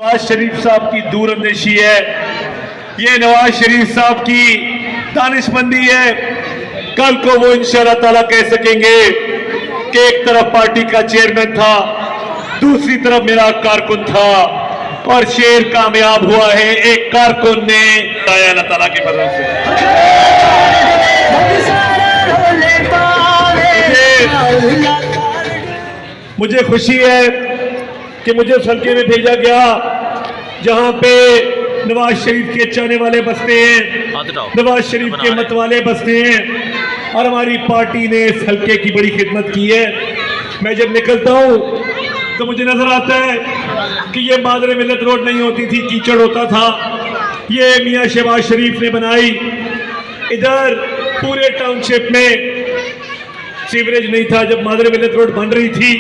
नवाज शरीफ साहब की दूरअंदेशी है, ये नवाज शरीफ साहब की दानिशमंदी है। कल को वो इंशाअल्लाह ताला कह सकेंगे कि एक तरफ पार्टी का चेयरमैन था, दूसरी तरफ मेरा कारकुन था और शेर कामयाब हुआ है एक कारकुन ने आया अल्लाह ताला की फजल से। मुझे खुशी है कि मुझे उस हल्के में भेजा गया जहां पे नवाज शरीफ के चाहने वाले बसते हैं, नवाज शरीफ के मत वाले बसते हैं और हमारी पार्टी ने इस हल्के की बड़ी खिदमत की है। मैं जब निकलता हूं तो मुझे नजर आता है कि ये मादर मिल्लत रोड नहीं होती थी, कीचड़ होता था। ये मियां शहबाज शरीफ ने बनाई। इधर पूरे टाउनशिप में सीवरेज नहीं था। जब मादर मिल्लत रोड बन रही थी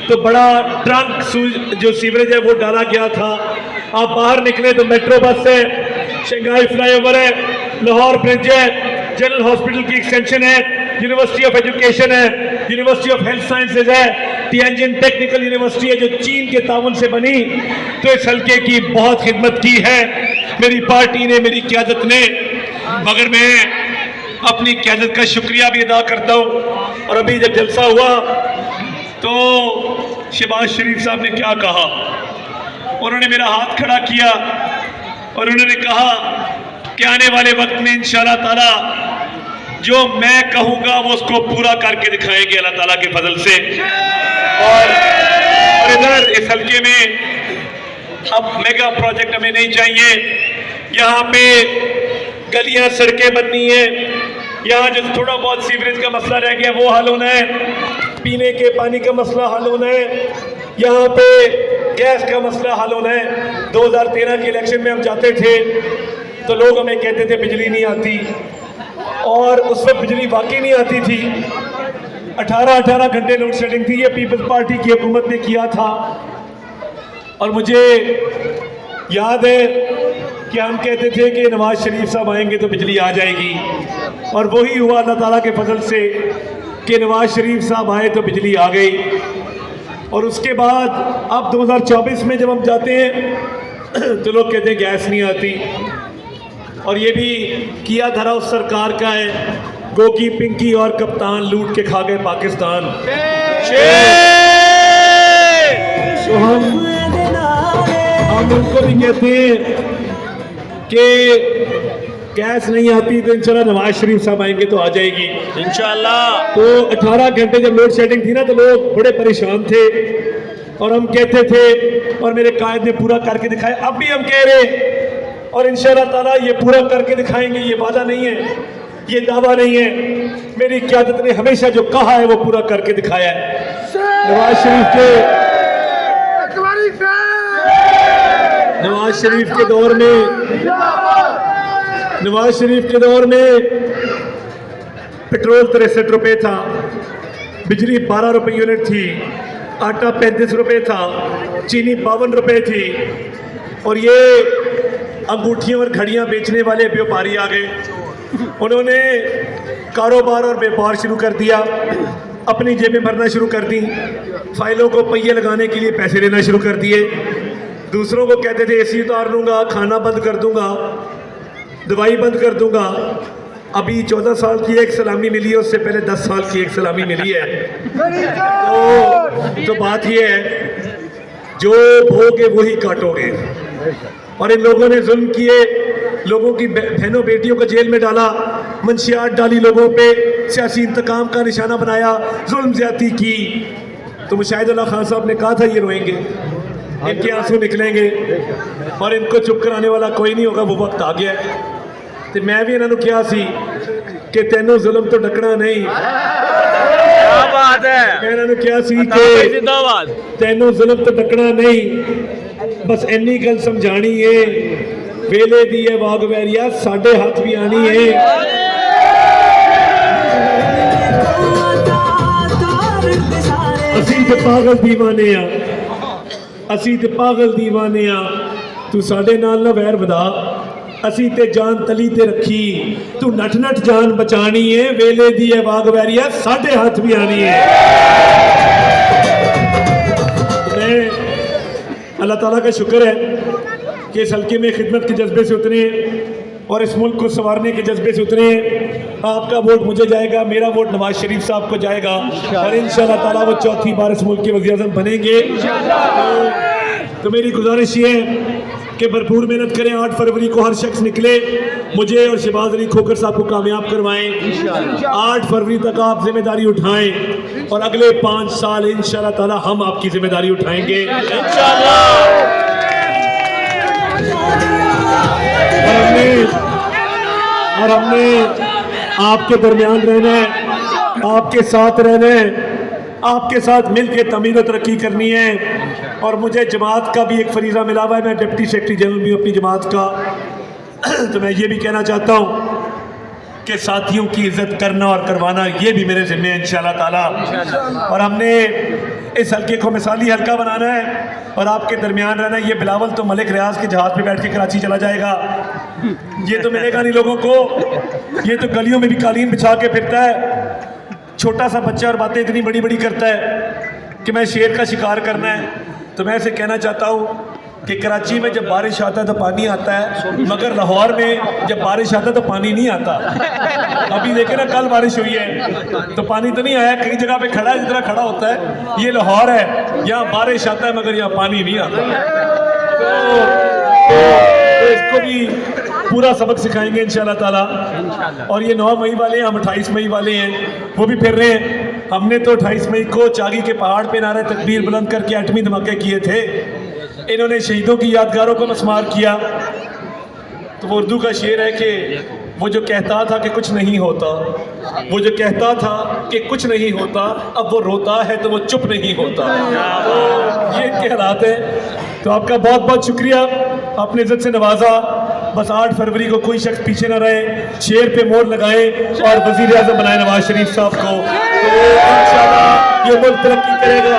तो बड़ा ट्रंक जो सीवरेज है वो डाला गया था। आप बाहर निकले तो मेट्रो बस है, शंघाई फ्लाईओवर है, लाहौर ब्रिज है, जनरल हॉस्पिटल की एक्सटेंशन है, यूनिवर्सिटी ऑफ एजुकेशन है, यूनिवर्सिटी ऑफ हेल्थ साइंसेज है, तियानजिन टेक्निकल यूनिवर्सिटी है जो चीन के ताउन से बनी। तो इस हल्के की बहुत खिदमत की है मेरी पार्टी ने, मेरी क़यादत ने। मगर मैं अपनी क़यादत का शुक्रिया भी अदा करता हूँ। और अभी जब जलसा हुआ तो शहबाज शरीफ साहब ने क्या कहा, उन्होंने मेरा हाथ खड़ा किया और उन्होंने कहा कि आने वाले वक्त में इंशाअल्लाह ताला जो मैं कहूँगा वो उसको पूरा करके दिखाएंगे अल्लाह ताला के फजल से। और इधर इस हल्के में अब मेगा प्रोजेक्ट हमें नहीं चाहिए। यहाँ पे गलियाँ सड़कें बननी है, यहाँ जो थोड़ा बहुत सीवरेज का मसला रह गया वो हल होना है, पीने के पानी का मसला हल होना है, यहाँ पे गैस का मसला हल होना है। 2013 के इलेक्शन में हम जाते थे तो लोग हमें कहते थे बिजली नहीं आती, और उस वक्त बिजली वाकई नहीं आती थी। 18 घंटे लोड शेडिंग थी। ये पीपल्स पार्टी की हुकूमत ने किया था। और मुझे याद है कि हम कहते थे कि नवाज शरीफ साहब आएंगे तो बिजली आ जाएगी, और वही हुआ अल्लाह ताला के फजल से कि नवाज शरीफ साहब आए तो बिजली आ गई। और उसके बाद अब 2024 में जब हम जाते हैं तो लोग कहते हैं गैस नहीं आती। और ये भी किया धरा उस सरकार का है, गोकी पिंकी और कप्तान लूट के खा गए पाकिस्तान। तो हम उनको भी कहते हैं कि गैस नहीं आती तो इंशाल्लाह नवाज शरीफ साहब आएंगे तो आ जाएगी इंशाल्लाह। तो 18 घंटे जब लोड शेडिंग थी ना तो लोग बड़े परेशान थे और हम कहते थे, और मेरे कायद ने पूरा करके दिखाया। अब भी हम कह रहे और इंशाल्लाह ताला ये पूरा करके दिखाएंगे। ये वादा नहीं है, ये दावा नहीं है, मेरी क़यादत ने हमेशा जो कहा है वो पूरा करके दिखाया है। नवाज शरीफ के दौर में पेट्रोल 63 रुपये था, बिजली 12 रुपये यूनिट थी, आटा 35 रुपये था, चीनी 52 रुपये थी। और ये अंगूठियाँ और घड़ियाँ बेचने वाले व्यापारी आ गए। उन्होंने कारोबार और व्यापार शुरू कर दिया, अपनी जेबें भरना शुरू कर दी, फाइलों को पहिए लगाने के लिए पैसे लेना शुरू कर दिए। दूसरों को कहते थे एसी उतार दूंगा, खाना बंद कर दूंगा, दवाई बंद कर दूंगा। अभी 14 साल की एक सलामी मिली है, उससे पहले 10 साल की एक सलामी मिली है। तो बात ये है जो बोगे वही काटोगे। और इन लोगों ने जुल्म किए, लोगों की बहनों बेटियों को जेल में डाला, मंशियात डाली लोगों पे, सियासी इंतकाम का निशाना बनाया, जुल्म ज्यादती की। तो मुशाहिद अल्लाह खान साहब ने कहा था ये रोएंगे, इनके आंसू निकलेंगे और इनको चुप कराने वाला कोई नहीं होगा। वो वक्त आ गया। तो मैं भी इन्होंने कहा सी कि तेनों जुल्म तो डकना नहीं। क्या बात है। मैं इन्होंने कहा सी कि तेनों जुल्म तो डकना नहीं, बस इन्नी गल समझानी है, वेले दी है वाग वैरिया साडे हाथ भी आनी है। असीं ते पागल दीवाने आ, असीं ते पागल दीवाने आ, तू साडे नाल ना वैर वधा। असीं ते जान तली ते रखी, तू नठ नठ जान बचानी है, वेले दी है वाग वैरिया साडे हाथ भी आनी है। मैं अल्लाह ताला का शुक्र है कि इस हल्के में खिदमत के जज्बे से उतरे और इस मुल्क को संवारने के जज्बे से उतरे। आपका वोट मुझे जाएगा, मेरा वोट नवाज शरीफ साहब को जाएगा और इंशाअल्लाह ताला वो चौथी बार इस मुल्क के वज़ीर-ए-आज़म बनेंगे। तो मेरी गुजारिश ये है कि भरपूर मेहनत करें। 8 फरवरी को हर शख्स निकले, मुझे और शहबाज अली खोखर साहब को कामयाब करवाएं। 8 फरवरी तक आप जिम्मेदारी उठाएं और अगले 5 साल इंशाअल्लाह ताला हम आपकी जिम्मेदारी उठाएंगे इंशाअल्लाह। और हमने आपके दरमियान रहना है, आपके साथ रहना है, आपके साथ मिल के तमीर तरक्की करनी है। और मुझे जमात का भी एक फरीज़ा मिला हुआ है, मैं डिप्टी सेक्रेटरी जनरल भी अपनी जमात का। तो मैं ये भी कहना चाहता हूँ कि साथियों की इज़्ज़त करना और करवाना ये भी मेरे ज़िम्मे है इंशाअल्लाह ताला। और हमने इस हल्के को मिसाली हल्का बनाना है और आपके दरमियान रहना है। ये बिलावल तो मलिक रियाज के जहाज़ पे बैठ के कराची चला जाएगा, ये तो मिलेगा नहीं लोगों को। ये तो गलियों में भी कालीन बिछा के फिरता है, छोटा सा बच्चा, और बातें इतनी बड़ी बड़ी करता है कि मैं शेर का शिकार करना है। तो मैं इसे कहना चाहता हूँ कि कराची में जब बारिश आता है तो पानी आता है, मगर लाहौर में जब बारिश आता है तो पानी नहीं आता। अभी देखे ना, कल बारिश हुई है तो पानी तो नहीं आया, कई जगह पे खड़ा है जितना खड़ा होता है। ये लाहौर है, यहाँ बारिश आता है मगर यहाँ पानी नहीं आता। तो इसको भी पूरा सबक सिखाएंगे इंशाअल्लाह ताला। और ये 9 मई वाले हैं, हम 28 मई वाले हैं, वो भी फिर रहे हैं। हमने तो 28 मई को चागी के पहाड़ पे नारे तकबीर बुलंद करके एटमी धमाके किए थे। इन्होंने शहीदों की यादगारों को मस्मार किया। तो वो उर्दू का शेर है कि वो जो कहता था कि कुछ नहीं होता, वो जो कहता था कि कुछ नहीं होता, अब वो रोता है तो वो चुप नहीं होता। तो ये इनके हालात हैं। तो आपका बहुत बहुत शुक्रिया, आपने इज्जत से नवाजा। बस 8 फरवरी को कोई शख्स पीछे न रहे, शेर पे मोहर लगाए और वज़ीर-ए-आज़म बनाए नवाज शरीफ साहब को। तो इंशाअल्लाह ये मुल्क तरक्की करेगा।